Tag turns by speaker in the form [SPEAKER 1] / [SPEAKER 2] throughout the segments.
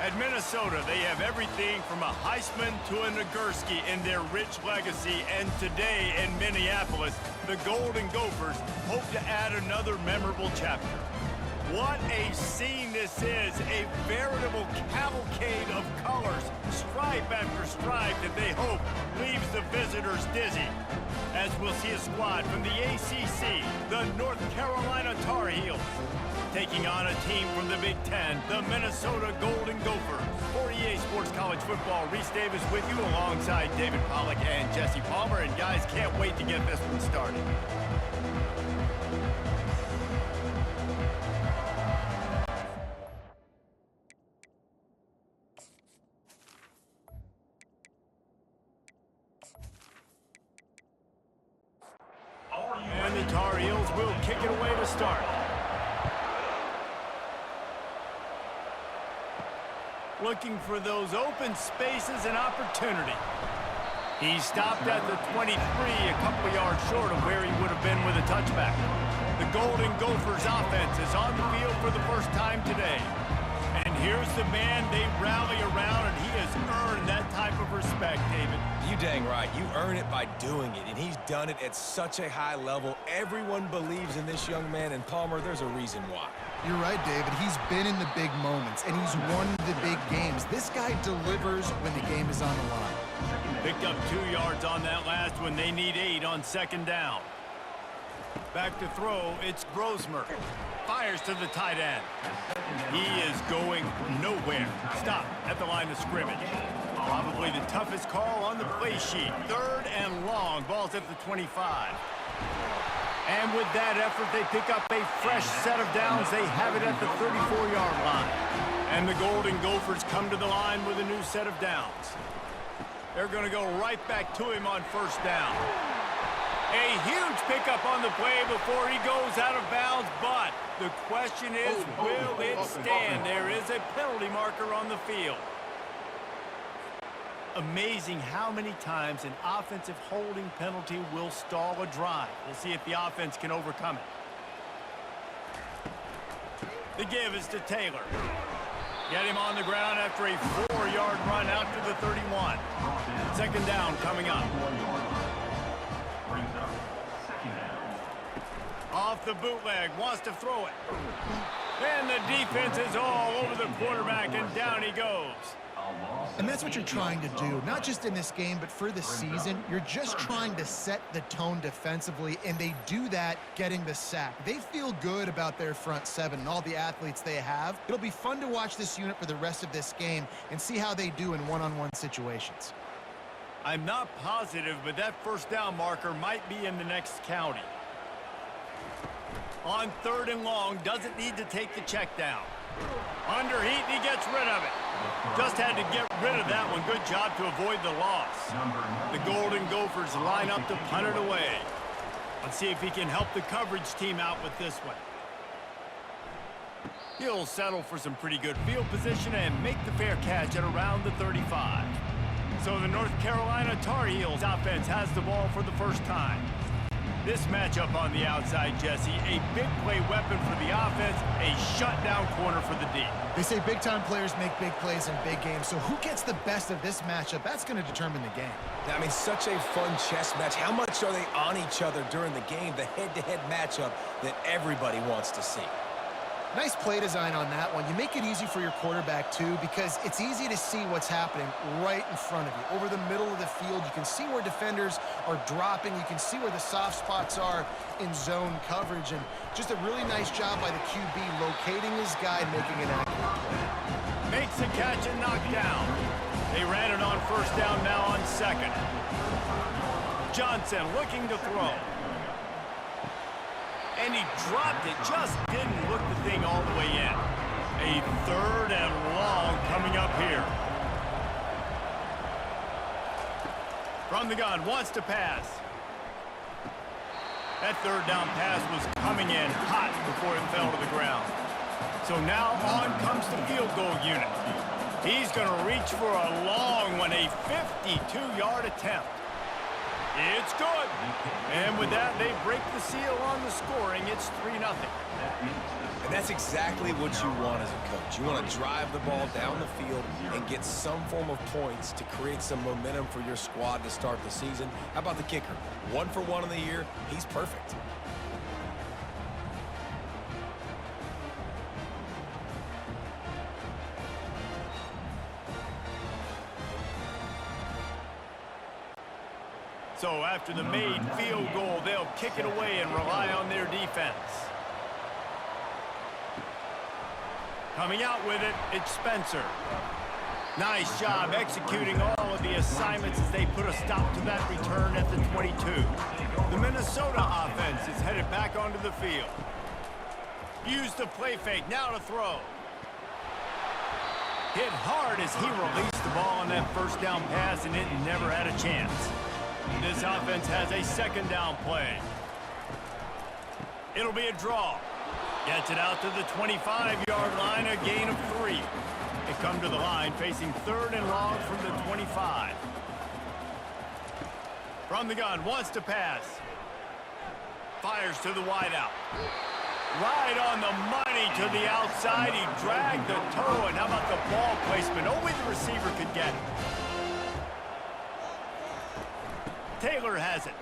[SPEAKER 1] At Minnesota, they have everything from a Heisman to a Nagurski in their rich legacy, and today in Minneapolis, the Golden Gophers hope to add another memorable chapter. What a scene this is, a veritable cavalcade of colors, stripe after stripe that they hope leaves the visitors dizzy. As we'll see a squad from the ACC, the North Carolina Tar Heels, taking on a team from the Big Ten, the Minnesota Golden Gophers. For EA Sports College Football, Reese Davis with you alongside David Pollack and Jesse Palmer. And guys, can't wait to get this one started. And the Tar Heels will kick it away to start. Looking for those open spaces and opportunity. He stopped at the 23, a couple yards short of where he would have been with a touchback. The Golden Gophers offense is on the field for the first time today. And here's the man they rally around, and he has earned that type of respect, David.
[SPEAKER 2] You dang right. You earn it by doing it, and he's done it at such a high level. Everyone believes in this young man, and Palmer, there's a reason why.
[SPEAKER 3] You're right, David. He's been in the big moments, and he's won the big games. This guy delivers when the game is on the line.
[SPEAKER 1] Picked up 2 yards on that last one. They need 8 on second down. Back to throw, it's Brosmer. Fires to the tight end. He is going nowhere. Stop at the line of scrimmage. Probably the toughest call on the play sheet. 3rd and long. Ball's at the 25. And with that effort, they pick up a fresh set of downs. They have it at the 34-yard line. And the Golden Gophers come to the line with a new set of downs. They're going to go right back to him on first down. A huge pickup on the play before he goes out of bounds, but the question is, will it stand? There is a penalty marker on the field. Amazing how many times an offensive holding penalty will stall a drive. We'll see if the offense can overcome it. The give is to Taylor. Get him on the ground after a 4-yard run out to the 31. Second down coming up. Off the bootleg, wants to throw it. And the defense is all over the quarterback, and down he goes.
[SPEAKER 3] And that's what you're trying to do, not just in this game, but for the season. You're just trying to set the tone defensively, and they do that getting the sack. They feel good about their front seven and all the athletes they have. It'll be fun to watch this unit for the rest of this game and see how they do in one-on-one situations.
[SPEAKER 1] I'm not positive, but that first down marker might be in the next county. On 3rd and long, doesn't need to take the check down. Under heat, and he gets rid of it. Just had to get rid of that one. Good job to avoid the loss. The Golden Gophers line up to punt it away. Let's see if he can help the coverage team out with this one. He'll settle for some pretty good field position and make the fair catch at around the 35. So the North Carolina Tar Heels offense has the ball for the first time. This matchup on the outside, Jesse, a big play weapon for the offense, a shutdown corner for the D.
[SPEAKER 3] They say big-time players make big plays in big games, so who gets the best of this matchup? That's going to determine the game.
[SPEAKER 2] I mean, such a fun chess match. How much are they on each other during the game, the head-to-head matchup that everybody wants to see?
[SPEAKER 3] Nice play design on that one. You make it easy for your quarterback, too, because it's easy to see what's happening right in front of you. Over the middle of the field, you can see where defenders are dropping. You can see where the soft spots are in zone coverage. And just a really nice job by the QB locating his guy and making an accurate play.
[SPEAKER 1] Makes the catch and knocked down. They ran it on first down, now on second. Johnson looking to throw. And he dropped it, just didn't look the thing all the way in. A 3rd and long coming up here. From the gun, wants to pass. That 3rd down pass was coming in hot before it fell to the ground. So now on comes the field goal unit. He's going to reach for a long one, a 52-yard attempt. It's good. And with that, they break the seal on the scoring. It's 3-0.
[SPEAKER 2] And that's exactly what you want as a coach. You want to drive the ball down the field and get some form of points to create some momentum for your squad to start the season. How about the kicker? 1 for 1 in the year. He's perfect.
[SPEAKER 1] So after the made field goal, they'll kick it away and rely on their defense. Coming out with it, it's Spencer. Nice job executing all of the assignments as they put a stop to that return at the 22. The Minnesota offense is headed back onto the field. Use the play fake, now to throw. Hit hard as he released the ball on that first down pass, and it never had a chance. This offense has a second down play. It'll be a draw. Gets it out to the 25-yard line, a gain of 3. They come to the line facing 3rd and long from the 25. From the gun, wants to pass. Fires to the wideout. Right on the money to the outside. He dragged the toe, and how about the ball placement? Only the receiver could get it. Taylor has it.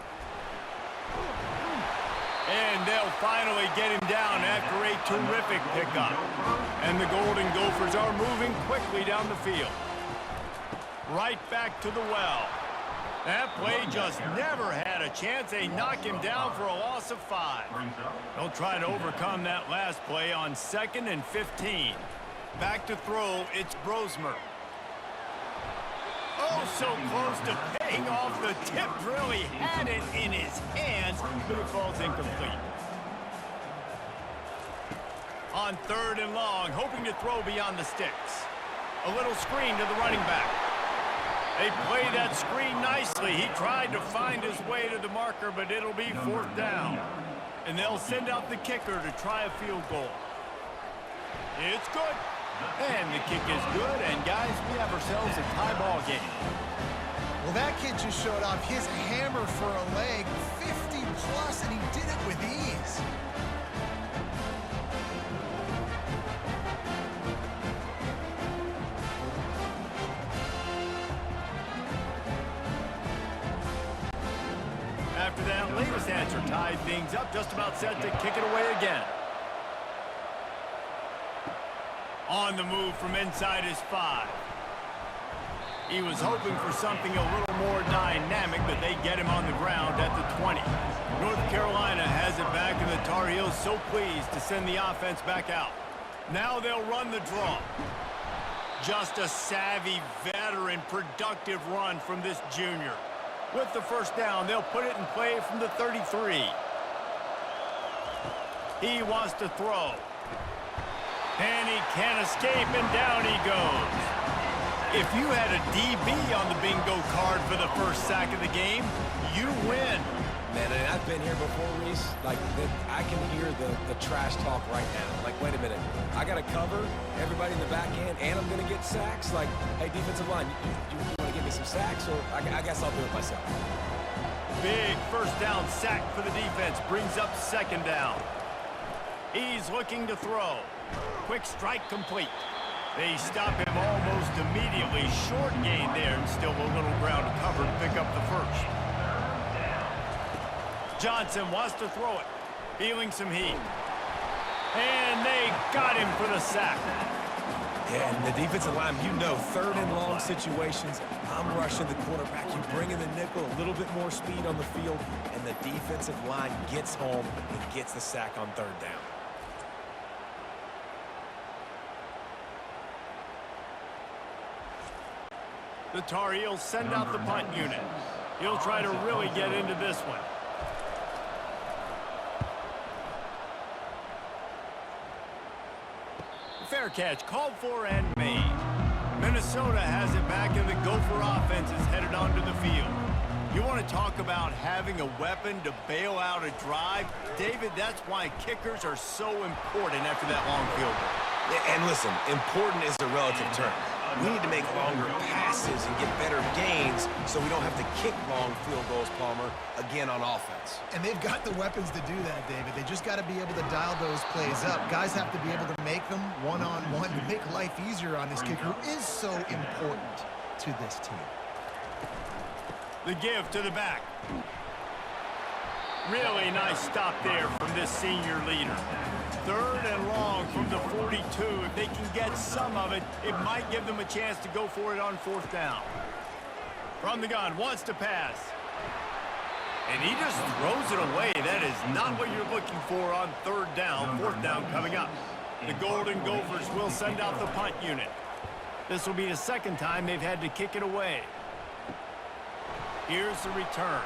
[SPEAKER 1] And they'll finally get him down after a terrific pickup. And the Golden Gophers are moving quickly down the field. Right back to the well. That play just never had a chance. They knock him down for a loss of 5. They'll try to overcome that last play on 2nd and 15. Back to throw, it's Brosmer. Oh, so close to paying off. The tip really had it in his hands, but it falls incomplete. On 3rd and long, hoping to throw beyond the sticks. A little screen to the running back. They play that screen nicely. He tried to find his way to the marker, but it'll be 4th down. And they'll send out the kicker to try a field goal. It's good. And the kick is good, and guys, we have ourselves a tie ball game.
[SPEAKER 3] Well, that kid just showed off his hammer for a leg, 50 plus, and he did it with ease.
[SPEAKER 1] After that latest answer tied things up, just about set to kick it away again. On the move from inside his 5. He was hoping for something a little more dynamic, but they get him on the ground at the 20. North Carolina has it back, and the Tar Heels so pleased to send the offense back out. Now they'll run the draw. Just a savvy, veteran, productive run from this junior. With the first down, they'll put it in play from the 33. He wants to throw. And he can't escape, and down he goes. If you had a DB on the bingo card for the first sack of the game, you win.
[SPEAKER 2] Man, and I've been here before, Reese. Like, I can hear the trash talk right now. Like, wait a minute. I got to cover everybody in the back end, and I'm going to get sacks? Like, hey, defensive line, you want to give me some sacks? Or I guess I'll do it myself.
[SPEAKER 1] Big first down sack for the defense. Brings up 2nd down. He's looking to throw. Quick strike complete. They stop him almost immediately. Short gain there, and still a little ground to cover to pick up the first. Johnson wants to throw it. Feeling some heat. And they got him for the sack.
[SPEAKER 2] Yeah, and the defensive line, you know, 3rd and long situations, I'm rushing the quarterback. You bring in the nickel, a little bit more speed on the field, and the defensive line gets home and gets the sack on 3rd down.
[SPEAKER 1] The Tar Heels send out the punt unit. He'll try to really get into this one. Fair catch, called for and made. Minnesota has it back, and the Gopher offense is headed onto the field. You want to talk about having a weapon to bail out a drive? David, that's why kickers are so important after that long field goal.
[SPEAKER 2] And listen, important is a relative term. We need to make longer passes and get better gains so we don't have to kick long field goals, Palmer, again on offense.
[SPEAKER 3] And they've got the weapons to do that, David. They just got to be able to dial those plays up. Guys have to be able to make them one-on-one to make life easier on this kicker, who is so important to this team.
[SPEAKER 1] The give to the back. Really nice stop there from this senior leader. 3rd and long from the 42. If they can get some of it, it might give them a chance to go for it on 4th down. From the gun, wants to pass. And he just throws it away. That is not what you're looking for on 3rd down. 4th down coming up. The Golden Gophers will send out the punt unit. This will be the 2nd time they've had to kick it away. Here's the return.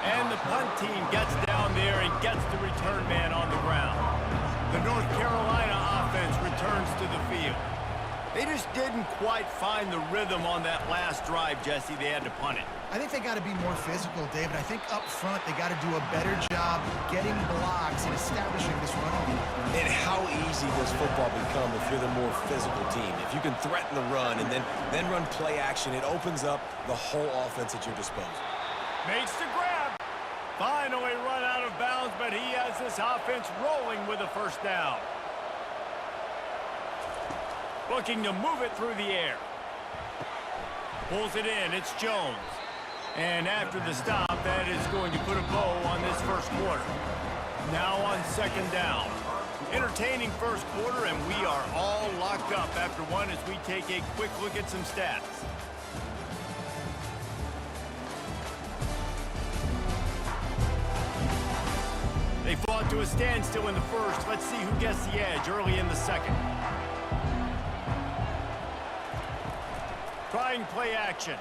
[SPEAKER 1] And the punt team gets down there and gets the return man on the ground. The North Carolina offense returns to the field. They just didn't quite find the rhythm on that last drive, Jesse. They had to punt it.
[SPEAKER 3] I think they got to be more physical, David. I think up front they got to do a better job getting blocks and establishing this running game.
[SPEAKER 2] And how easy does football become if you're the more physical team? If you can threaten the run and then run play action, it opens up the whole offense at your disposal.
[SPEAKER 1] Makes the grab. Finally run out of bounds, but he has this offense rolling with a 1st down. Looking to move it through the air. Pulls it in. It's Jones. And after the stop, that is going to put a bow on this 1st quarter. Now on 2nd down. Entertaining 1st quarter, and we are all locked up after one as we take a quick look at some stats. They fought to a standstill in the 1st. Let's see who gets the edge early in the 2nd. Trying play action.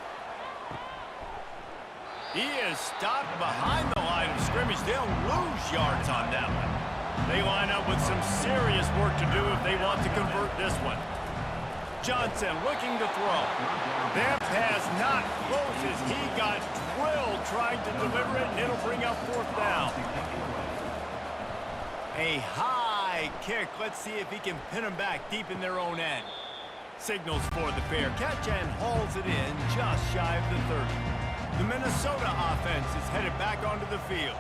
[SPEAKER 1] He is stopped behind the line of scrimmage. They'll lose yards on that one. They line up with some serious work to do if they want to convert this one. Johnson looking to throw. That pass not close as he got drilled trying to deliver it, and it'll bring up 4th down. A high kick. Let's see if he can pin them back deep in their own end. Signals for the fair catch and hauls it in just shy of the 30. The Minnesota offense is headed back onto the field.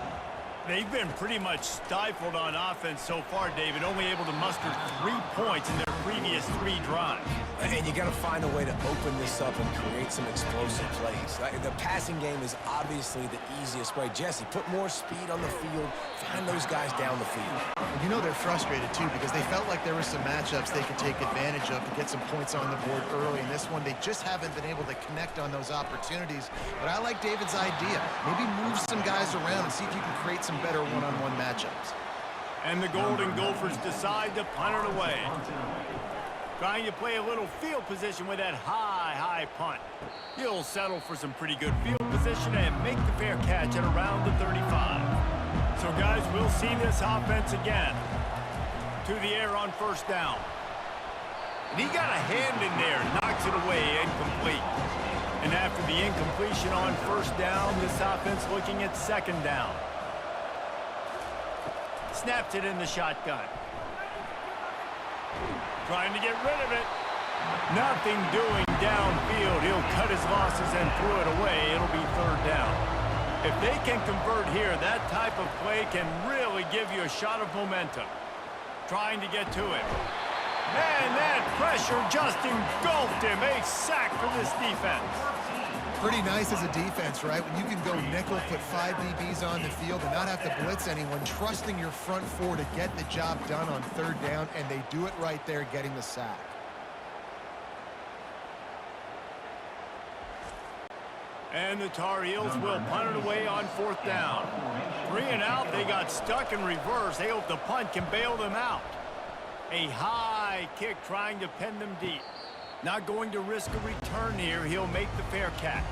[SPEAKER 1] They've been pretty much stifled on offense so far, David, only able to muster 3 points in their previous 3 drives.
[SPEAKER 2] And you got to find a way to open this up and create some explosive plays. The passing game is obviously the easiest way. Jesse, put more speed on the field. Find those guys down the field.
[SPEAKER 3] And you know they're frustrated, too, because they felt like there were some matchups they could take advantage of to get some points on the board early. In this one, they just haven't been able to connect on those opportunities. But I like David's idea. Maybe move some guys around and see if you can create some better one-on-one matchups.
[SPEAKER 1] And the Golden Gophers decide to punt it away. Trying to play a little field position with that high punt. He'll settle for some pretty good field position and make the fair catch at around the 35. So, guys, we'll see this offense again. To the air on 1st down. And he got a hand in there, knocks it away, incomplete. And after the incompletion on 1st down, this offense looking at 2nd down. Snaps it in the shotgun. Trying to get rid of it. Nothing doing downfield. He'll cut his losses and throw it away. It'll be 3rd down. If they can convert here, that type of play can really give you a shot of momentum. Trying to get to it. Man, that pressure just engulfed him. A sack for this defense.
[SPEAKER 3] Pretty nice as a defense, right? When you can go nickel, put 5 DBs on the field and not have to blitz anyone, trusting your front 4 to get the job done on 3rd down, and they do it right there, getting the sack.
[SPEAKER 1] And the Tar Heels will punt it away on 4th down. 3 and out, they got stuck in reverse. They hope the punt can bail them out. A high kick trying to pin them deep. Not going to risk a return here. He'll make the fair catch.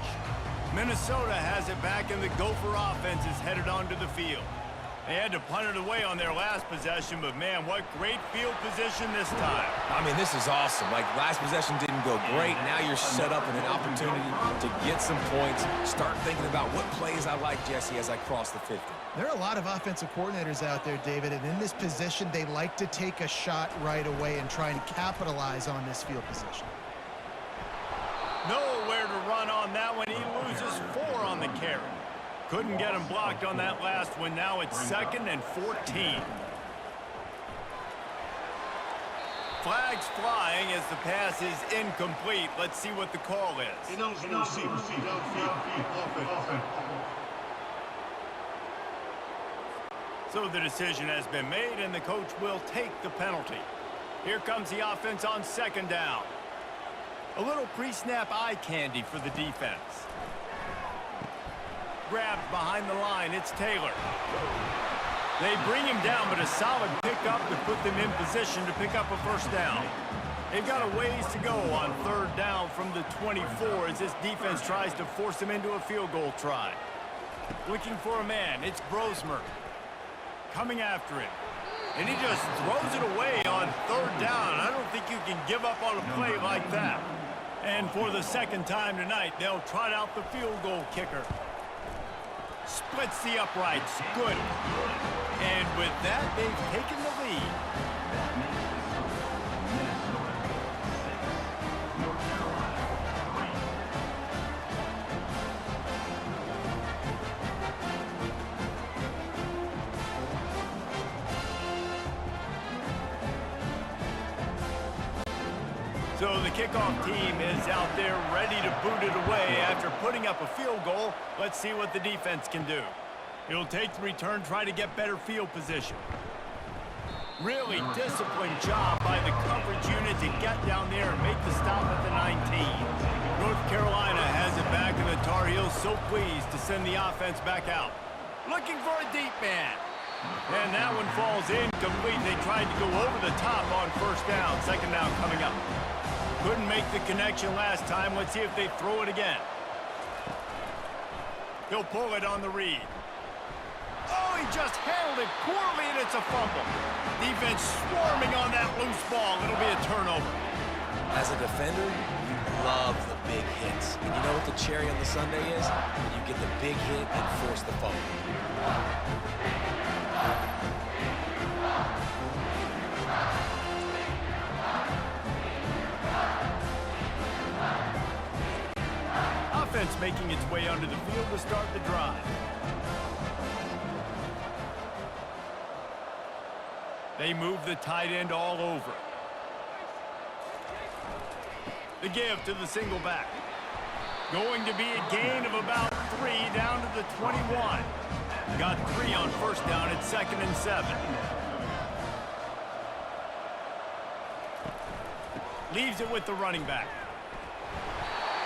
[SPEAKER 1] Minnesota has it back, and the Gopher offense is headed onto the field. They had to punt it away on their last possession, but man, what great field position this time.
[SPEAKER 2] I mean, this is awesome. Like, last possession didn't go great. Now you're set up with an opportunity to get some points. Start thinking about what plays I like, Jesse, as I cross the 50.
[SPEAKER 3] There are a lot of offensive coordinators out there, David, and in this position, they like to take a shot right away and try and capitalize on this field position.
[SPEAKER 1] Nowhere to run on that one. He loses 4 on the carry. Couldn't get him blocked on that last one. Now it's 2nd and 14. Flags flying as the pass is incomplete. Let's see what the call is. So the decision has been made, and the coach will take the penalty. Here comes the offense on 2nd down. A little pre-snap eye candy for the defense. Grabbed behind the line, it's Taylor. They bring him down, but a solid pickup to put them in position to pick up a 1st down. They've got a ways to go on 3rd down from the 24 as this defense tries to force them into a field goal try. Looking for a man, it's Brosmer. Coming after him. And he just throws it away on 3rd down. I don't think you can give up on a play like that. And for the 2nd time tonight, they'll trot out the field goal kicker. Splits the uprights. Good. And with that, they've taken the lead. So the kickoff team is out there ready to boot it away after putting up a field goal. Let's see what the defense can do. It'll take the return, try to get better field position. Really disciplined job by the coverage unit to get down there and make the stop at the 19. North Carolina has it back, and the Tar Heels so pleased to send the offense back out. Looking for a deep man. And that one falls incomplete. They tried to go over the top on 1st down. 2nd down coming up. Couldn't make the connection last time. Let's see if they throw it again. He'll pull it on the read. Oh, he just handled it poorly, and it's a fumble. Defense swarming on that loose ball. It'll be a turnover.
[SPEAKER 2] As a defender, you love the big hits. And you know what the cherry on the sundae is? When you get the big hit and force the fumble.
[SPEAKER 1] Offense making its way onto the field to start the drive. They move the tight end all over. The give to the single back. Going to be a gain of about 3 down to the 21. Got 3 on 1st down at 2nd and 7. Leaves it with the running back.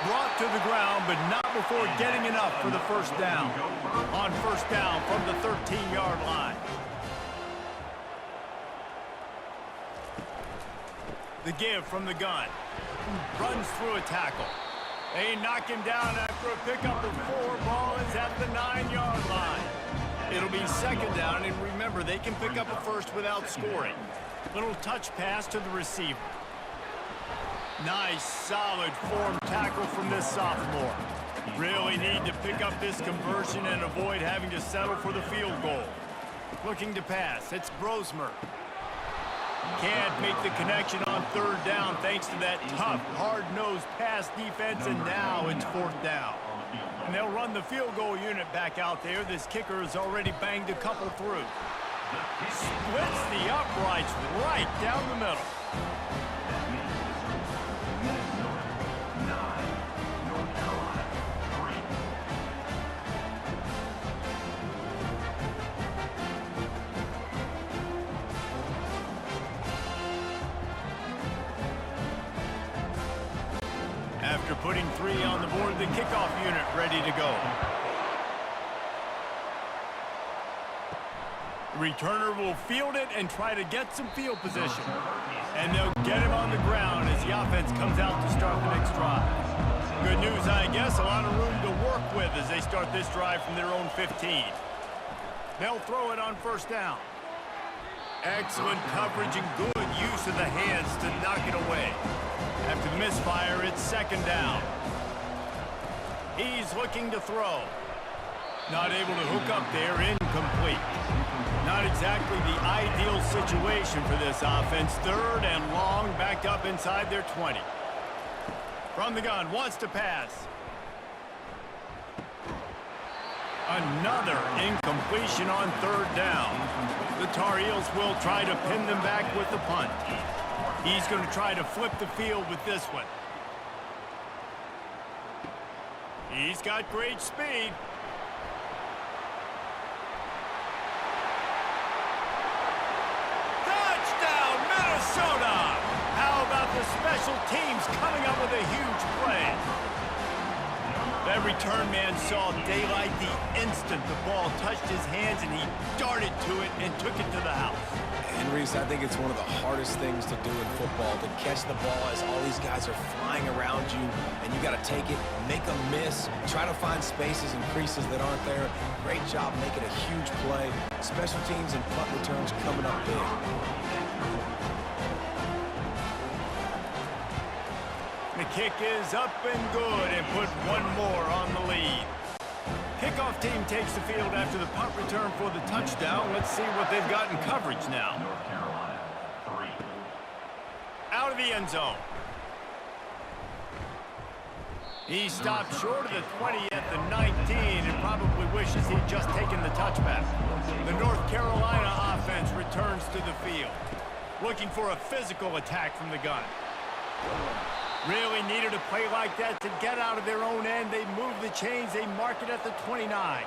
[SPEAKER 1] Brought to the ground, but not before getting enough for the 1st down. On 1st down from the 13-yard line. The give from the gun. Runs through a tackle. They knock him down after a pickup of 4. Ball is at the 9-yard line. It'll be 2nd down, and remember, they can pick up a 1st without scoring. Little touch pass to the receiver. Nice, solid form tackle from this sophomore. Really need to pick up this conversion and avoid having to settle for the field goal. Looking to pass, it's Brosmer. Can't make the connection on 3rd down thanks to that tough, hard-nosed pass defense, and now it's 4th down. And they'll run the field goal unit back out there. This kicker has already banged a couple through. Splits the uprights right down the middle. After putting 3 on the board, the kickoff unit ready to go. The returner will field it and try to get some field position. And they'll get him on the ground as the offense comes out to start the next drive. Good news, I guess, a lot of room to work with as they start this drive from their own 15. They'll throw it on first down. Excellent coverage and good use of the hands to knock it away. After the misfire, it's second down. He's looking to throw. Not able to hook up there, incomplete. Not exactly the ideal situation for this offense. Third and long, backed up inside their 20. From the gun, wants to pass. Another incompletion on third down. The Tar Heels will try to pin them back with the punt. He's going to try to flip the field with this one. He's got great speed. Touchdown, Minnesota! How about the special teams coming up with a huge play? That return man saw daylight the instant the ball touched his hands, and he darted to it and took it to the house.
[SPEAKER 2] And Reese, I think it's one of the hardest things to do in football, to catch the ball as all these guys are flying around you, and you got to take it, make a miss, try to find spaces and creases that aren't there. Great job making a huge play. Special teams and punt returns coming up big.
[SPEAKER 1] The kick is up and good, and put one more on the lead. Kickoff team takes the field after the punt return for the touchdown. Let's see what they've got in coverage now.
[SPEAKER 4] North Carolina, 3.
[SPEAKER 1] Out of the end zone. He stopped short of the 20 at the 19 and probably wishes he'd just taken the touchback. The North Carolina offense returns to the field, looking for a physical attack from the gun. Really needed a play like that to get out of their own end. They move the chains. They mark it at the 29.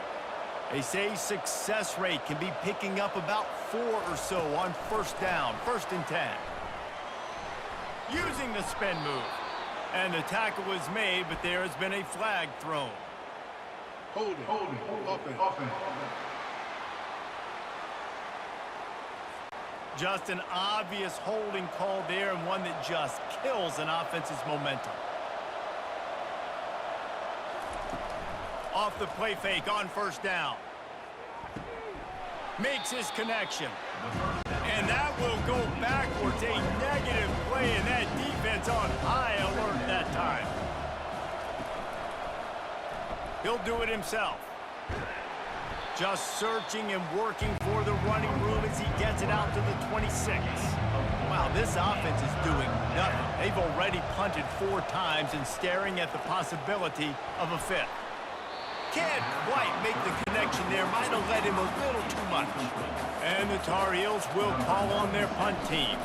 [SPEAKER 1] They say success rate can be picking up about 4 or so on first down, 1st and 10. Using the spin move. And the tackle was made, but there has been a flag thrown.
[SPEAKER 5] Holding. Offense.
[SPEAKER 1] Just an obvious holding call there, and one that just kills an offense's momentum. Off the play fake on first down. Makes his connection. And that will go backwards. A negative play, and that defense on high alert that time. He'll do it himself. Just searching and working for the running room as he gets it out to the 26. Wow, this offense is doing nothing. They've already punted 4 times and staring at the possibility of a 5th. Can't quite make the connection there. Might have led him a little too much. And the Tar Heels will call on their punt team.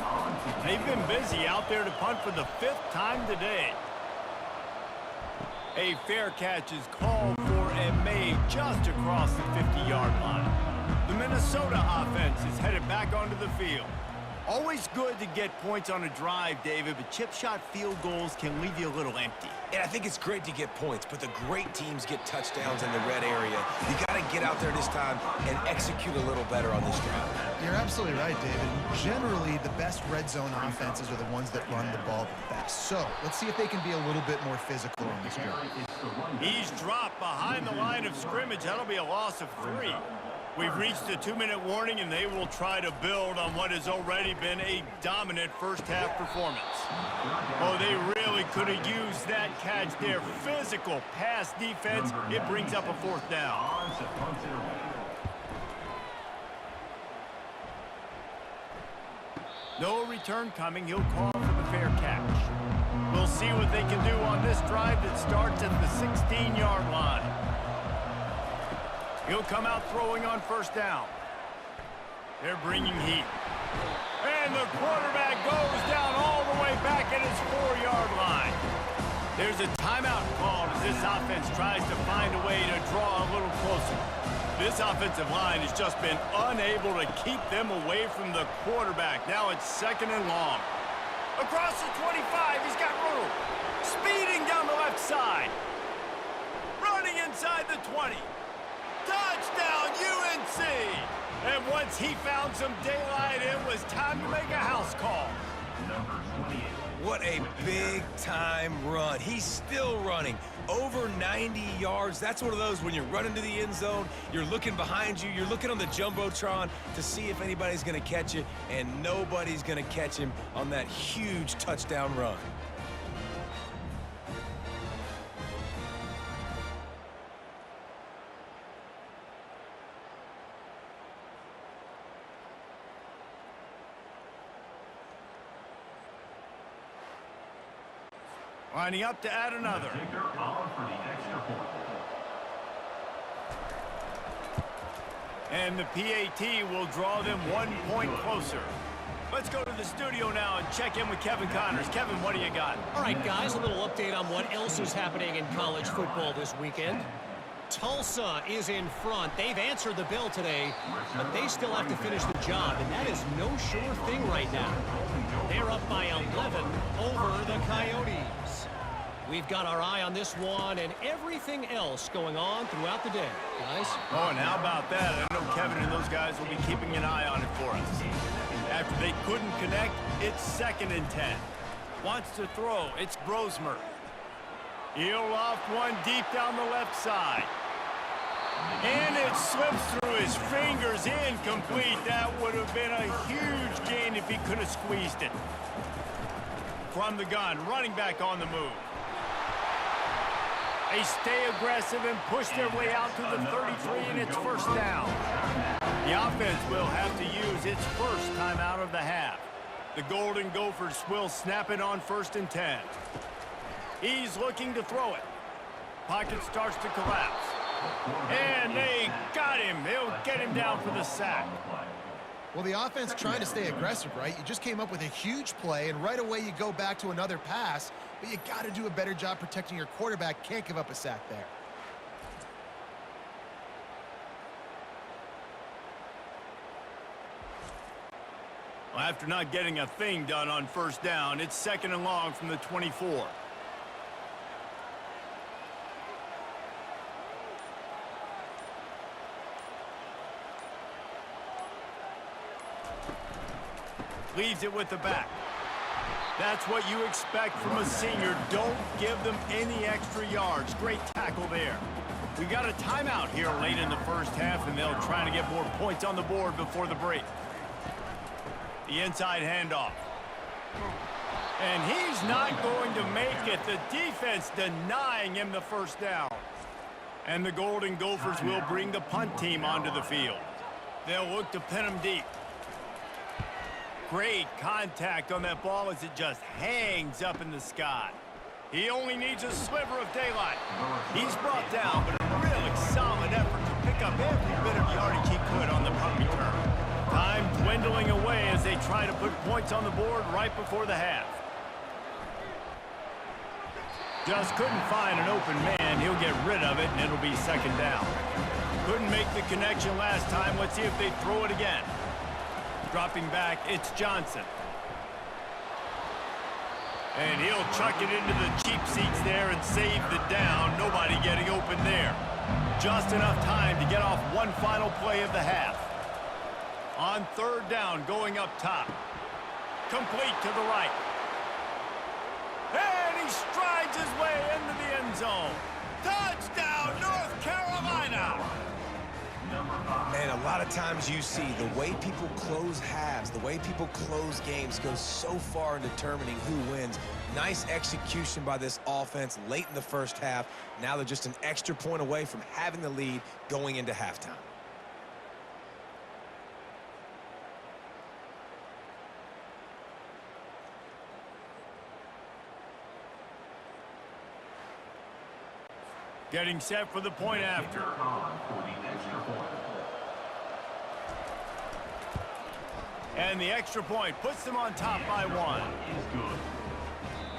[SPEAKER 1] They've been busy out there to punt for the 5th time today. A fair catch is called for and made just across the 50-yard line. The Minnesota offense is headed back onto the field. Always good to get points on a drive, David, but chip shot field goals can leave you a little empty.
[SPEAKER 2] And I think it's great to get points, but the great teams get touchdowns in the red area. You got to get out there this time and execute a little better on this drive.
[SPEAKER 3] You're absolutely right, David. Generally, the best red zone offenses are the ones that run the ball best. So let's see if they can be a little bit more physical on this drive.
[SPEAKER 1] He's dropped behind the line of scrimmage. That'll be a loss of 3. We've reached the 2-minute warning, and they will try to build on what has already been a dominant first-half performance. Oh, they really could have used that catch there. Physical pass defense. It brings up a 4th down. No return coming. He'll call for the fair catch. We'll see what they can do on this drive that starts at the 16-yard line. He'll come out throwing on first down. They're bringing heat. And the quarterback goes down all the way back at his 4-yard line. There's a timeout called as this offense tries to find a way to draw a little closer. This offensive line has just been unable to keep them away from the quarterback. Now it's 2nd and long. Across the 25, he's got room. Speeding down the left side. Running inside the 20. Touchdown, UNC! And once he found some daylight, it was time to make a house call.
[SPEAKER 4] Number 28.
[SPEAKER 2] What a big-time run. He's still running. Over 90 yards. That's one of those when you're running to the end zone, you're looking behind you, you're looking on the Jumbotron to see if anybody's going to catch it, and nobody's going to catch him on that huge touchdown run.
[SPEAKER 1] Lining up to add another.
[SPEAKER 4] Kicker on for the extra point.
[SPEAKER 1] And the PAT will draw them 1 point closer. Let's go to the studio now and check in with Kevin Connors. Kevin, what do you got?
[SPEAKER 6] All right, guys, a little update on what else is happening in college football this weekend. Tulsa is in front. They've answered the bell today, but they still have to finish the job, and that is no sure thing right now. They're up by 11 over the Coyotes. We've got our eye on this one and everything else going on throughout the day, guys.
[SPEAKER 1] Oh, and how about that? I know Kevin and those guys will be keeping an eye on it for us. After they couldn't connect, it's 2nd and 10. Wants to throw. It's Brosmer. He'll loft one deep down the left side. And it slips through his fingers, incomplete. That would have been a huge gain if he could have squeezed it. From the gun, running back on the move. They stay aggressive and push their way out to the 33, and it's 1st down. The offense will have to use its first time out of the half. The Golden Gophers will snap it on 1st and 10. He's looking to throw it. Pocket starts to collapse. And they got him. They'll get him down for the sack.
[SPEAKER 3] Well, the offense trying to stay aggressive, right? You just came up with a huge play, and right away you go back to another pass, but you got to do a better job protecting your quarterback. Can't give up a sack there.
[SPEAKER 1] Well, after not getting a thing done on 1st down, it's 2nd and long from the 24. Leaves it with the back. That's what you expect from a senior. Don't give them any extra yards. Great tackle there. We got a timeout here late in the 1st half, and they'll try to get more points on the board before the break. The inside handoff. And he's not going to make it. The defense denying him the 1st down. And the Golden Gophers will bring the punt team onto the field. They'll look to pin him deep. Great contact on that ball as it just hangs up in the sky. He only needs a sliver of daylight. He's brought down, but a really solid effort to pick up every bit of yardage he could on the punt return. Time dwindling away as they try to put points on the board right before the half. Just couldn't find an open man. He'll get rid of it, and it'll be 2nd down. Couldn't make the connection last time. Let's see if they throw it again. Dropping back, it's Johnson. And he'll chuck it into the cheap seats there and save the down. Nobody getting open there. Just enough time to get off one final play of the half. On 3rd down, going up top. Complete to the right. And he strides his way into the end zone. Touchdown, North Carolina!
[SPEAKER 2] Man, a lot of times you see the way people close halves, the way people close games goes so far in determining who wins. Nice execution by this offense late in the 1st half. Now they're just an extra point away from having the lead going into halftime.
[SPEAKER 1] Getting set for the point after. And the extra point puts them on top by 1.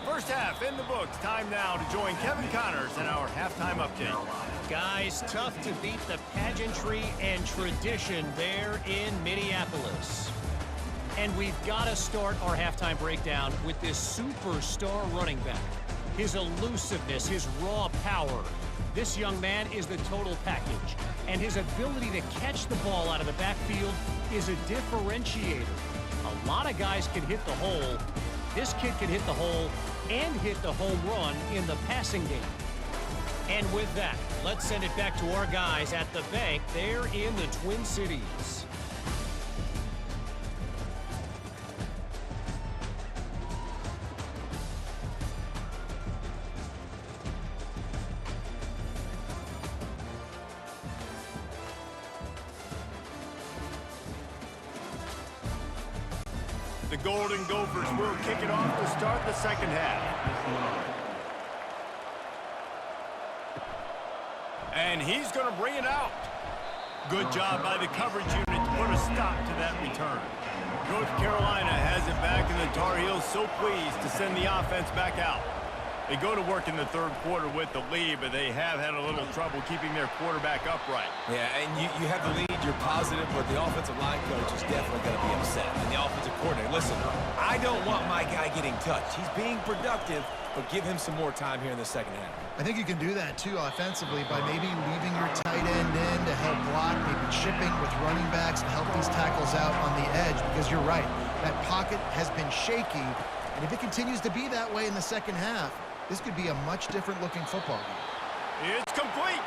[SPEAKER 1] 1st half in the books. Time now to join Kevin Connors in our halftime update.
[SPEAKER 6] Guys, tough to beat the pageantry and tradition there in Minneapolis. And we've got to start our halftime breakdown with this superstar running back. His elusiveness, his raw power. This young man is the total package, and his ability to catch the ball out of the backfield is a differentiator. A lot of guys can hit the hole. This kid can hit the hole and hit the home run in the passing game. And with that, let's send it back to our guys at the bank there in the Twin Cities.
[SPEAKER 1] The Golden Gophers will kick it off to start the second half. And he's going to bring it out. Good job by the coverage unit to put a stop to that return. North Carolina has it back, and the Tar Heels so pleased to send the offense back out. They go to work in the third quarter with the lead, but they have had a little trouble keeping their quarterback upright.
[SPEAKER 2] Yeah, and you have the lead, you're positive, but the offensive line coach is definitely going to be upset. And the offensive coordinator, listen, I don't want my guy getting touched. He's being productive, but give him some more time here in the second half.
[SPEAKER 3] I think you can do that, too, offensively, by maybe leaving your tight end in to help block, maybe chipping with running backs to help these tackles out on the edge, because you're right, that pocket has been shaky, and if it continues to be that way in the second half, this could be a much different-looking football game.
[SPEAKER 1] It's complete.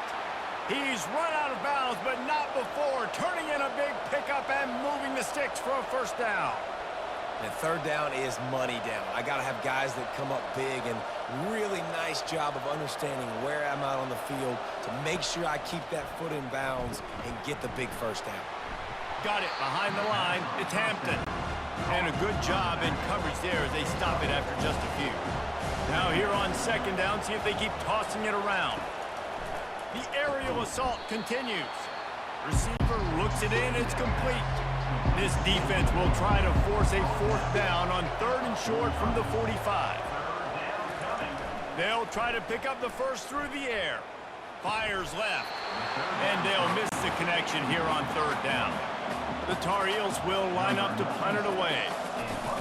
[SPEAKER 1] He's run out of bounds, but not before turning in a big pickup and moving the sticks for a first down.
[SPEAKER 2] And third down is money down. I got to have guys that come up big, and really nice job of understanding where I'm out on the field to make sure I keep that foot in bounds and get the big first down.
[SPEAKER 1] Got it behind the line. It's Hampton. And a good job in coverage there as they stop it after just a few. Now here on second down, see if they keep tossing it around. The aerial assault continues. Receiver looks it in, it's complete. This defense will try to force a fourth down on third and short from the 45. They'll try to pick up the first through the air. Fires left. And they'll miss the connection here on third down. The Tar Heels will line up to punt it away.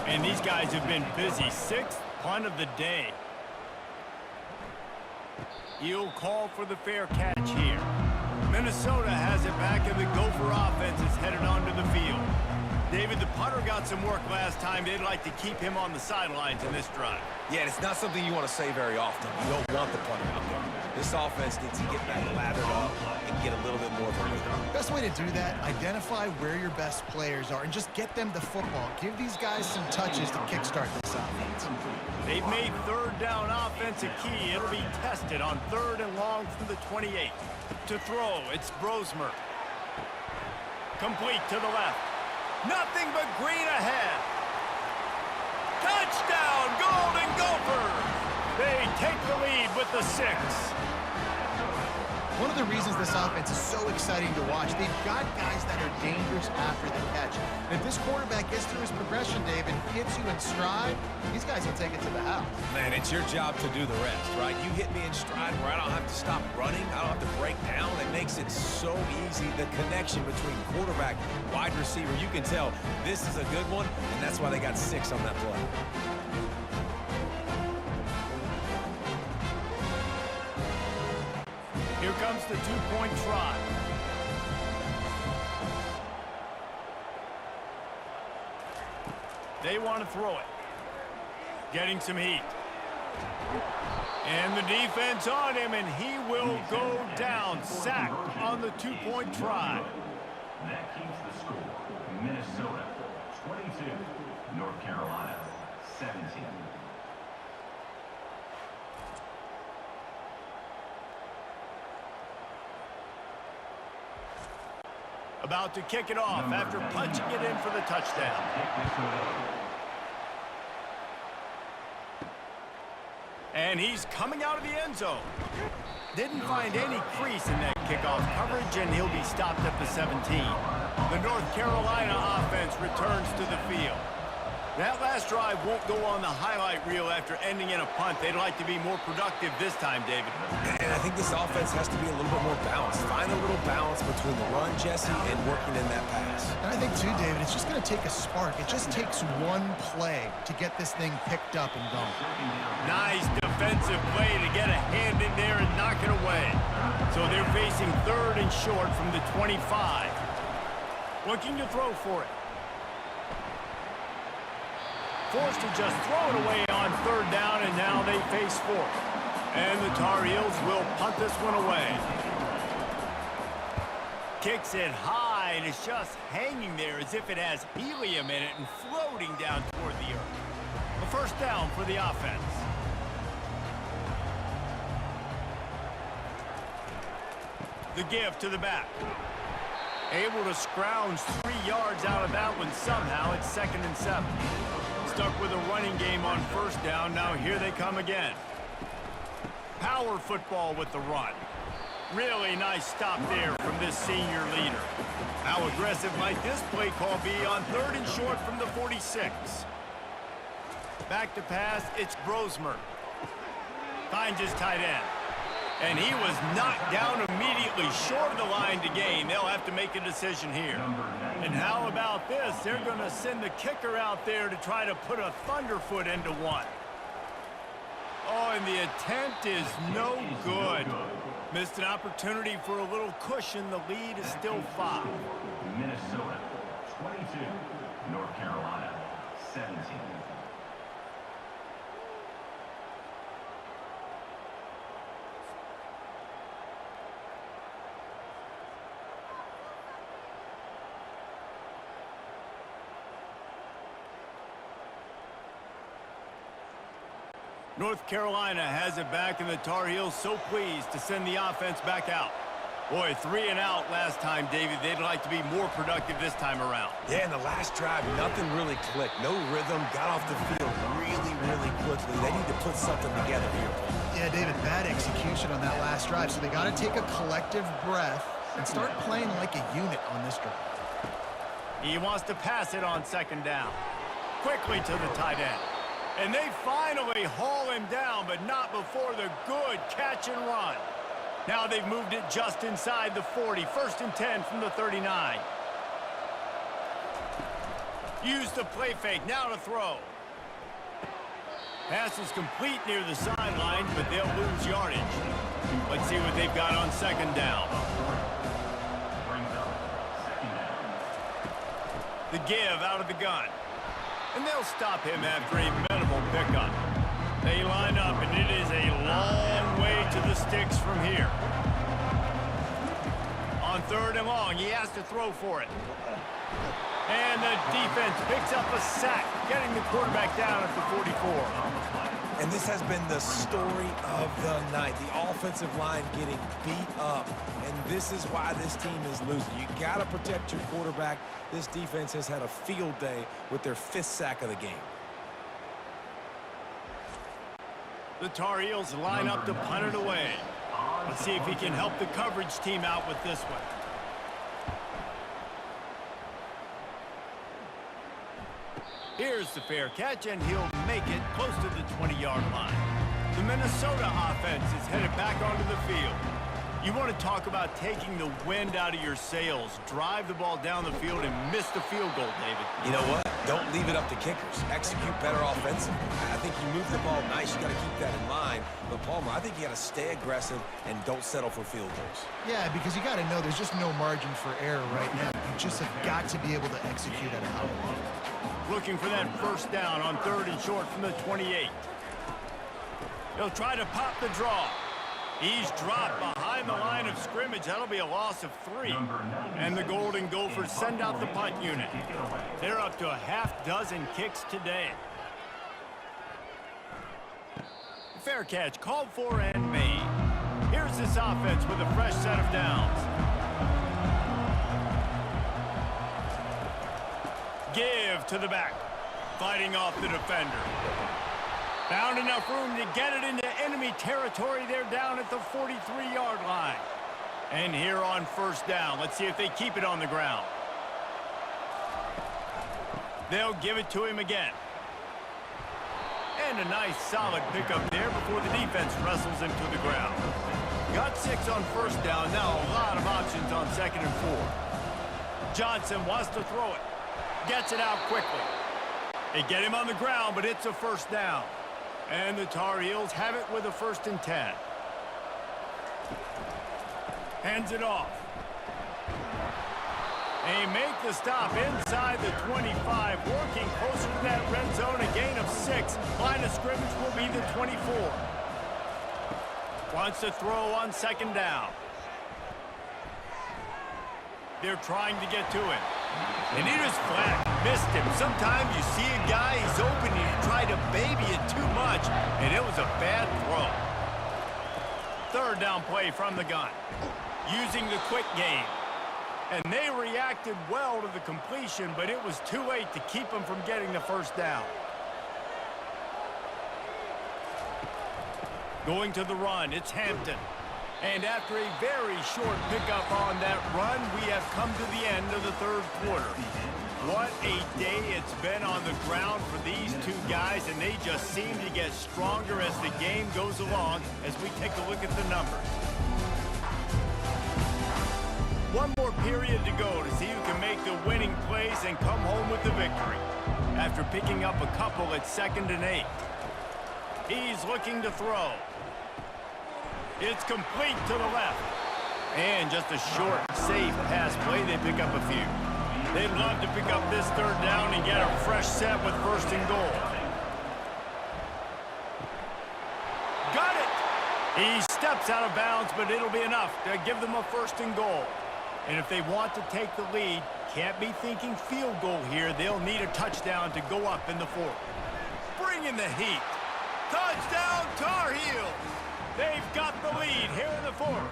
[SPEAKER 1] And these guys have been busy. Sixth punt of the day. He'll call for the fair catch here. Minnesota has it back, and the Gopher offense is headed onto the field. David, the punter got some work last time. They'd like to keep him on the sidelines in this drive.
[SPEAKER 2] Yeah, it's not something you want to say very often. You don't want the punter out there. This offense needs to get back lathered up and get a little bit more of a rhythm.
[SPEAKER 3] Best way to do that, identify where your best players are and just get them the football. Give these guys some touches to kickstart this offense.
[SPEAKER 1] They've made third down offense a key. It'll be tested on third and long from the 28. To throw, it's Brosmer. Complete to the left. Nothing but green ahead. Touchdown, Golden Gophers! They take the lead with the 6.
[SPEAKER 3] One of the reasons this offense is so exciting to watch, they've got guys that are dangerous after the catch. And if this quarterback gets through his progression, David, hits you in stride, these guys will take it to the house.
[SPEAKER 2] Man, it's your job to do the rest, right? You hit me in stride where I don't have to stop running. I don't have to break down. It makes it so easy. The connection between quarterback, wide receiver, you can tell this is a good one, and that's why they got 6 on that play.
[SPEAKER 1] Here comes the two-point try. They want to throw it. Getting some heat. And the defense on him, and he will go down. Sacked on the two-point try.
[SPEAKER 4] That keeps the score. Minnesota 22, North Carolina 17.
[SPEAKER 1] About to kick it off after punching it in for the touchdown. And he's coming out of the end zone. Didn't find any crease in that kickoff coverage, and he'll be stopped at the 17. The North Carolina offense returns to the field. That last drive won't go on the highlight reel after ending in a punt. They'd like to be more productive this time, David.
[SPEAKER 2] And I think this offense has to be a little bit more balanced. Find a little balance between the run, Jesse, and working in that pass.
[SPEAKER 3] And I think, too, David, it's just going to take a spark. It just takes one play to get this thing picked up and going.
[SPEAKER 1] Nice defensive play to get a hand in there and knock it away. So they're facing third and short from the 25. Looking to throw for it. Forced to just throw it away on third down, and now they face fourth. And the Tar Heels will punt this one away. Kicks it high, and it's just hanging there as if it has helium in it and floating down toward the earth. A first down for the offense. The give to the back. Able to scrounge 3 yards out of that one somehow. It's 2nd and 7. Stuck with a running game on first down. Now here they come again. Power football with the run. Really nice stop there from this senior leader. How aggressive might this play call be on 3rd and short from the 46? Back to pass, it's Brosmer. Finds his tight end. And he was knocked down immediately short of the line to gain. They'll have to make a decision here. And how about this? They're going to send the kicker out there to try to put a thunderfoot into one. Oh, and the attempt is no good. Missed an opportunity for a little cushion. The lead is still 5.
[SPEAKER 4] Minnesota 22, North Carolina 17.
[SPEAKER 1] North Carolina has it back, and the Tar Heels so pleased to send the offense back out. Boy, 3 and out last time, David. They'd like to be more productive this time around.
[SPEAKER 2] Yeah, in the last drive, nothing really clicked. No rhythm, got off the field really quickly. They need to put something together here.
[SPEAKER 3] Yeah, David, bad execution on that last drive, so they got to take a collective breath and start playing like a unit on this drive.
[SPEAKER 1] He wants to pass it on 2nd down. Quickly to the tight end. And they finally haul him down, but not before the good catch and run. Now they've moved it just inside the 40. 1st and 10 from the 39. Use the play fake. Now to throw. Pass is complete near the sideline, but they'll lose yardage. Let's see what they've got on 2nd down. The give out of the gun. And they'll stop him after a minimal pickup. They line up, and it is a long way to the sticks from here. On 3rd and long, he has to throw for it. And the defense picks up a sack, getting the quarterback down at the 44.
[SPEAKER 2] And this has been the story of the night. The offensive line getting beat up. And this is why this team is losing. You got to protect your quarterback. This defense has had a field day with their 5th sack of the game.
[SPEAKER 1] The Tar Heels line up to punt it away. Let's see if he can help the coverage team out with this one. Here's the fair catch, and he'll make it close to the 20-yard line. The Minnesota offense is headed back onto the field. You want to talk about taking the wind out of your sails. Drive the ball down the field and miss the field goal, David.
[SPEAKER 2] You know what? Don't leave it up to kickers. Execute better offensively. I think you move the ball nice. You got to keep that in mind. But, Palmer, I think you got to stay aggressive and don't settle for field goals.
[SPEAKER 3] Yeah, because you got to know there's just no margin for error right now. You just have got to be able to execute at a high level.
[SPEAKER 1] Looking for that first down on 3rd and short from the 28. He'll try to pop the draw. He's dropped behind the line of scrimmage. That'll be a loss of 3. And the Golden Gophers send out the punt unit. They're up to a half-dozen kicks today. Fair catch called for and made. Here's this offense with a fresh set of downs. Give to the back. Fighting off the defender. Found enough room to get it into enemy territory. They're down at the 43-yard line. And here on first down, let's see if they keep it on the ground. They'll give it to him again. And a nice solid pickup there before the defense wrestles him to the ground. Got 6 on first down. Now a lot of options on 2nd and 4. Johnson wants to throw it. Gets it out quickly. They get him on the ground, but it's a first down. And the Tar Heels have it with a 1st and 10. Hands it off. They make the stop inside the 25, working closer to that red zone, a gain of 6. Line of scrimmage will be the 24. Wants to throw on second down. They're trying to get to him. And he just flat missed him. Sometimes you see a guy, he's open, and you try to baby it too much, and it was a bad throw. Third down play from the gun, using the quick game. And they reacted well to the completion, but it was too late to keep them from getting the first down. Going to the run, it's Hampton. And after a very short pickup on that run, we have come to the end of the third quarter. What a day it's been on the ground for these two guys, and they just seem to get stronger as the game goes along as we take a look at the numbers. One more period to go to see who can make the winning plays and come home with the victory. After picking up a couple at 2nd and 8. He's looking to throw. It's complete to the left. And just a short, safe pass play. They pick up a few. They'd love to pick up this third down and get a fresh set with 1st and goal. Got it! He steps out of bounds, but it'll be enough to give them a 1st and goal. And if they want to take the lead, can't be thinking field goal here. They'll need a touchdown to go up in the 4th. Bring in the heat. Touchdown, Tar Heels! They've got the lead here in the 4th.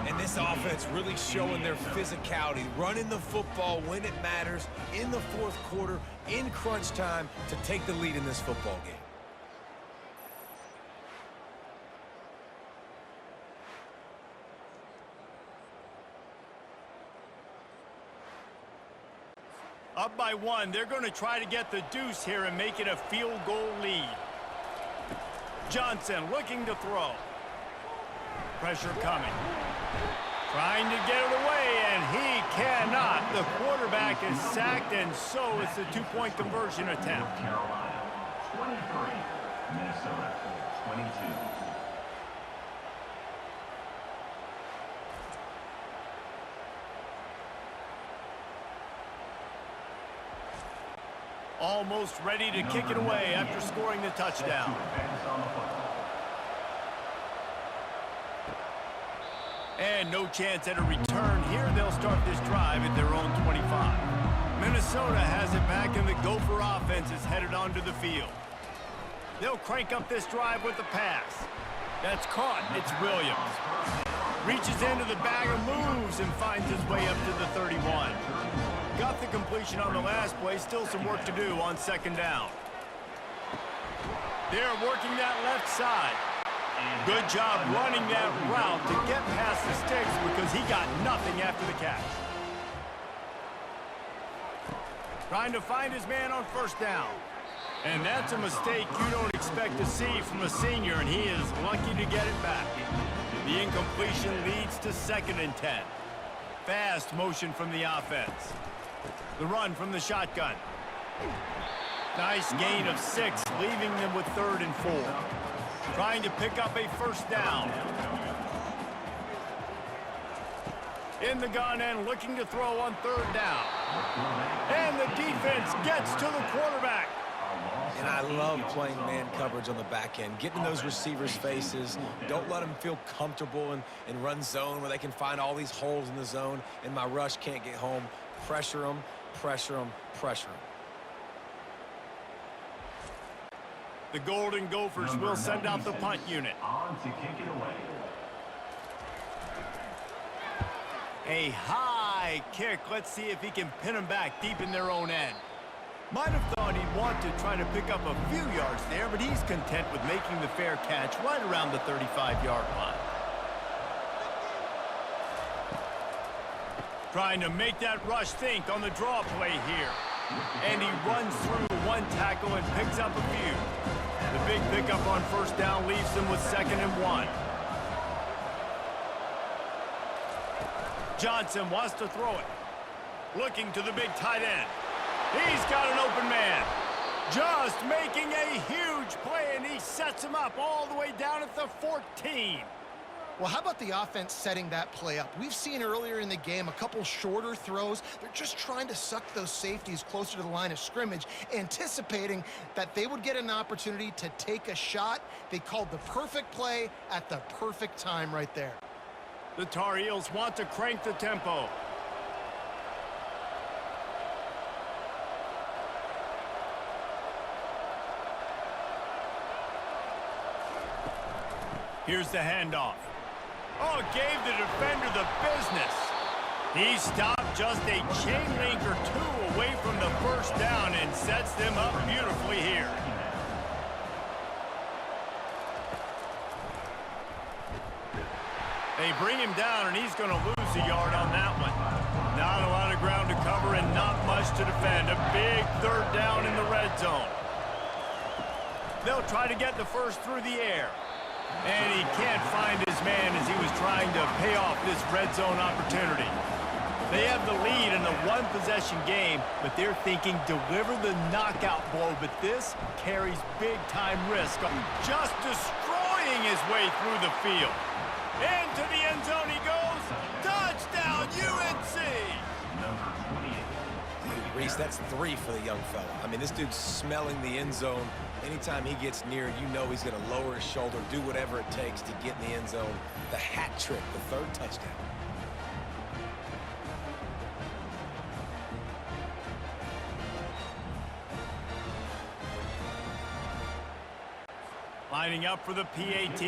[SPEAKER 2] And this offense really showing their physicality, running the football when it matters, in the 4th quarter, in crunch time, to take the lead in this football game.
[SPEAKER 1] Up by 1, they're going to try to get the deuce here and make it a field goal lead. Johnson looking to throw. Pressure coming. Trying to get it away, and he cannot. The quarterback is sacked, and so it's a 2-point conversion attempt.
[SPEAKER 4] North Carolina, 23. Minnesota, 22.
[SPEAKER 1] Almost ready to kick it away after scoring the touchdown. And no chance at a return here. They'll start this drive at their own 25. Minnesota has it back, and the Gopher offense is headed onto the field. They'll crank up this drive with the pass. That's caught. It's Williams. Reaches into the bag of moves and finds his way up to the 31. Got the completion on the last play. Still some work to do on 2nd down. They're working that left side. Good job running that route to get past the sticks because he got nothing after the catch. Trying to find his man on 1st down. And that's a mistake you don't expect to see from a senior, and he is lucky to get it back. The incompletion leads to 2nd and 10. Fast motion from the offense. The run from the shotgun. Nice gain of 6, leaving them with 3rd and 4. Trying to pick up a 1st down. In the gun and looking to throw on 3rd down. And the defense gets to the quarterback.
[SPEAKER 2] And I love playing man coverage on the back end, getting in those receivers' faces. Don't let them feel comfortable in run zone where they can find all these holes in the zone and my rush can't get home. Pressure them, pressure them, pressure them.
[SPEAKER 1] The Golden Gophers will send out the punt unit.
[SPEAKER 4] On to kick it away.
[SPEAKER 1] A high kick. Let's see if he can pin them back deep in their own end. Might have thought he'd want to try to pick up a few yards there, but he's content with making the fair catch right around the 35-yard line. Trying to make that rush think on the draw play here. And he runs through one tackle and picks up a few. The big pickup on 1st down leaves them with 2nd and 1. Johnson wants to throw it. Looking to the big tight end. He's got an open man. Just making a huge play, and he sets him up all the way down at the 14.
[SPEAKER 3] Well, how about the offense setting that play up? We've seen earlier in the game a couple shorter throws. They're just trying to suck those safeties closer to the line of scrimmage, anticipating that they would get an opportunity to take a shot. They called the perfect play at the perfect time right there.
[SPEAKER 1] The Tar Heels want to crank the tempo. Here's the handoff. Oh, gave the defender the business. He stopped just a chain link or two away from the first down and sets them up beautifully here. They bring him down, and he's going to lose a yard on that one. Not a lot of ground to cover and not much to defend. A big third down in the red zone. They'll try to get the first through the air. And he can't find his man as he was trying to pay off this red zone opportunity. They have the lead in a one-possession game, but they're thinking deliver the knockout blow. But this carries big-time risk of just destroying his way through the field. Into the end zone he goes. Touchdown, UNC!
[SPEAKER 2] Reese, that's 3 for the young fella. I mean, this dude's smelling the end zone. Anytime he gets near, you know he's going to lower his shoulder, do whatever it takes to get in the end zone. The hat trick, the 3rd touchdown.
[SPEAKER 1] Lining up for the PAT.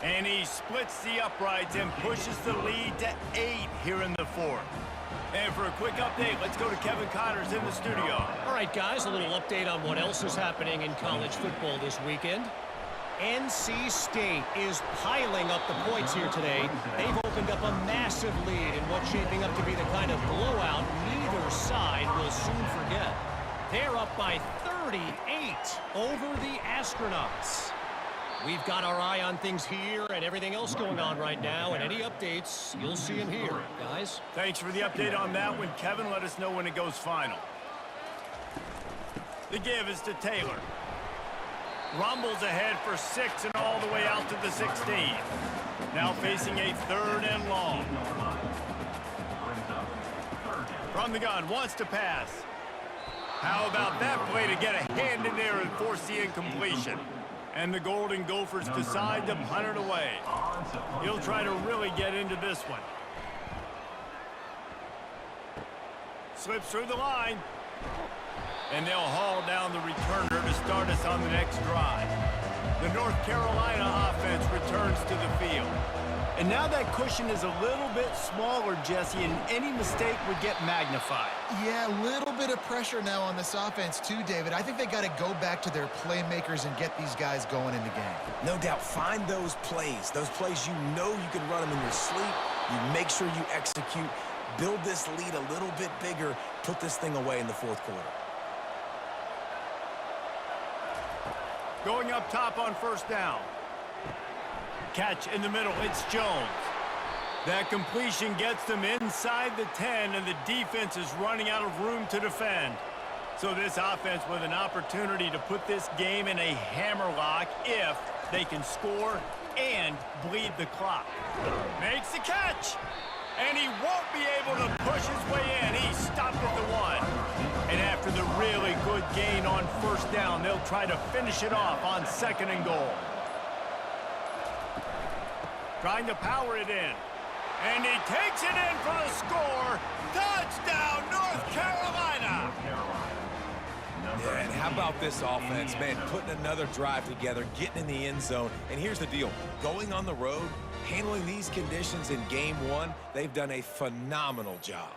[SPEAKER 1] And he splits the uprights and pushes the lead to 8 here in the 4th. And for a quick update, let's go to Kevin Connors in the studio.
[SPEAKER 6] All right, guys, a little update on what else is happening in college football this weekend. NC State is piling up the points here today. They've opened up a massive lead in what's shaping up to be the kind of blowout neither side will soon forget. They're up by 38 over the Astronauts. We've got our eye on things here and everything else going on right now, and any updates, you'll see them here, guys.
[SPEAKER 1] Thanks for the update on that one, Kevin. Let us know when it goes final. The give is to Taylor. Rumbles ahead for 6 and all the way out to the 16. Now facing a 3rd and long. From the gun, wants to pass. How about that play to get a hand in there and force the incompletion? And the Golden Gophers decide to punt it away. He'll try to really get into this one. Slips through the line. And they'll haul down the returner to start us on the next drive. The North Carolina offense returns to the field. And now that cushion is a little bit smaller, Jesse, and any mistake would get magnified.
[SPEAKER 3] Yeah, a little bit of pressure now on this offense too, David. I think they got to go back to their playmakers and get these guys going in the game.
[SPEAKER 2] No doubt, find those plays you know you can run them in your sleep. You make sure you execute, build this lead a little bit bigger, put this thing away in the 4th quarter.
[SPEAKER 1] Going up top on 1st down. Catch in the middle, it's Jones. That completion gets them inside the 10, and the defense is running out of room to defend. So this offense with an opportunity to put this game in a hammerlock if they can score and bleed the clock. Makes the catch, and he won't be able to push his way in. He stopped at the 1. And after the really good gain on 1st down, they'll try to finish it off on 2nd and goal. Trying to power it in. And he takes it in for the score. Touchdown, North Carolina!
[SPEAKER 2] Yeah, and how about this offense, man, putting another drive together, getting in the end zone. And here's the deal. Going on the road, handling these conditions in game 1, they've done a phenomenal job.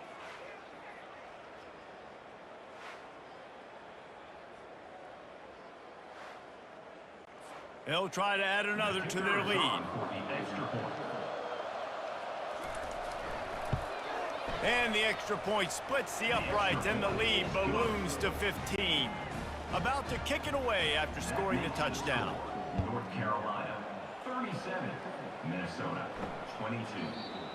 [SPEAKER 1] They'll try to add another to their lead. And the extra point splits the uprights, and the lead balloons to 15. About to kick it away after scoring the touchdown.
[SPEAKER 4] North Carolina, 37. Minnesota, 22.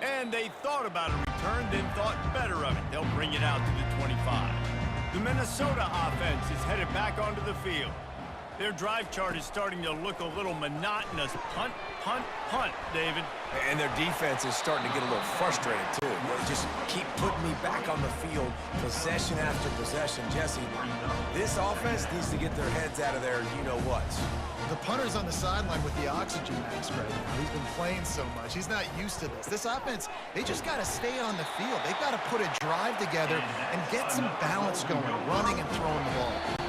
[SPEAKER 1] And they thought about a return, then thought better of it. They'll bring it out to the 25. The Minnesota offense is headed back onto the field. Their drive chart is starting to look a little monotonous. Punt, punt, punt, David.
[SPEAKER 2] And their defense is starting to get a little frustrated, too. They just keep putting me back on the field, possession after possession. Jesse, this offense needs to get their heads out of their you-know-whats.
[SPEAKER 3] The punter's on the sideline with the oxygen mask right now. He's been playing so much. He's not used to this. This offense, they just got to stay on the field. They've got to put a drive together and get some balance going, running and throwing the ball.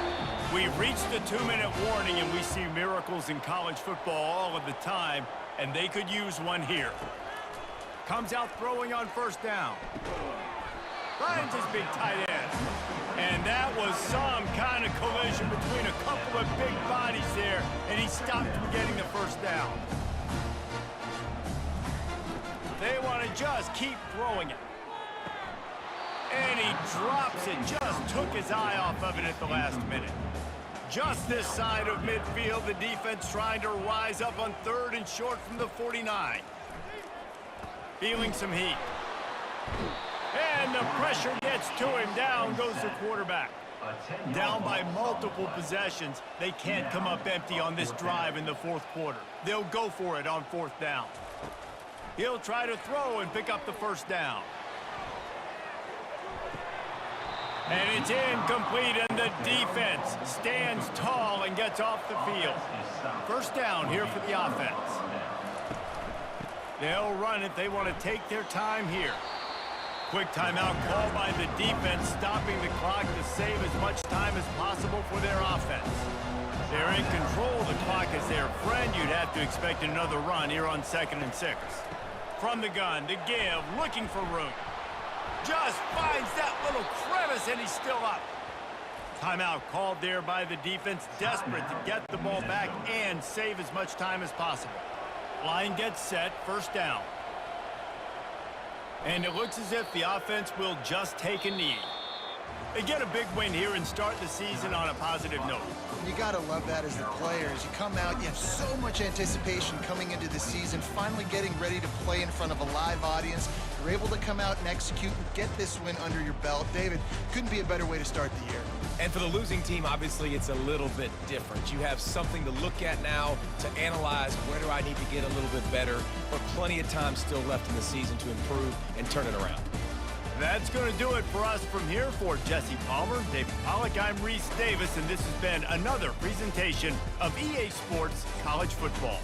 [SPEAKER 1] We've reached the 2-minute warning, and we see miracles in college football all of the time, and they could use one here. Comes out throwing on first down. Finds his big tight end. And that was some kind of collision between a couple of big bodies there, and he stopped from getting the first down. They want to just keep throwing it. And he drops it, just took his eye off of it at the last minute. Just this side of midfield, the defense trying to rise up on 3rd and short from the 49. Feeling some heat. And the pressure gets to him. Down goes the quarterback. Down by multiple possessions. They can't come up empty on this drive in the 4th quarter. They'll go for it on 4th down. He'll try to throw and pick up the first down. And it's incomplete, and the defense stands tall and gets off the field. First down here for the offense. They'll run it. They want to take their time here. Quick timeout called by the defense, stopping the clock to save as much time as possible for their offense. They're in control of the clock as their friend. You'd have to expect another run here on 2nd and 6. From the gun to give, looking for room. Just finds that little crevice, and he's still up. Timeout called there by the defense, desperate to get the ball back and save as much time as possible. Line gets set, first down. And it looks as if the offense will just take a knee. They get a big win here and start the season on a positive note.
[SPEAKER 3] You got to love that as the players. You come out, you have so much anticipation coming into the season, finally getting ready to play in front of a live audience. You're able to come out and execute and get this win under your belt. David, couldn't be a better way to start the year.
[SPEAKER 2] And for the losing team, obviously, it's a little bit different. You have something to look at now to analyze where do I need to get a little bit better, but plenty of time still left in the season to improve and turn it around.
[SPEAKER 1] That's going to do it for us from here. For Jesse Palmer, David Pollack, I'm Reese Davis, and this has been another presentation of EA Sports College Football.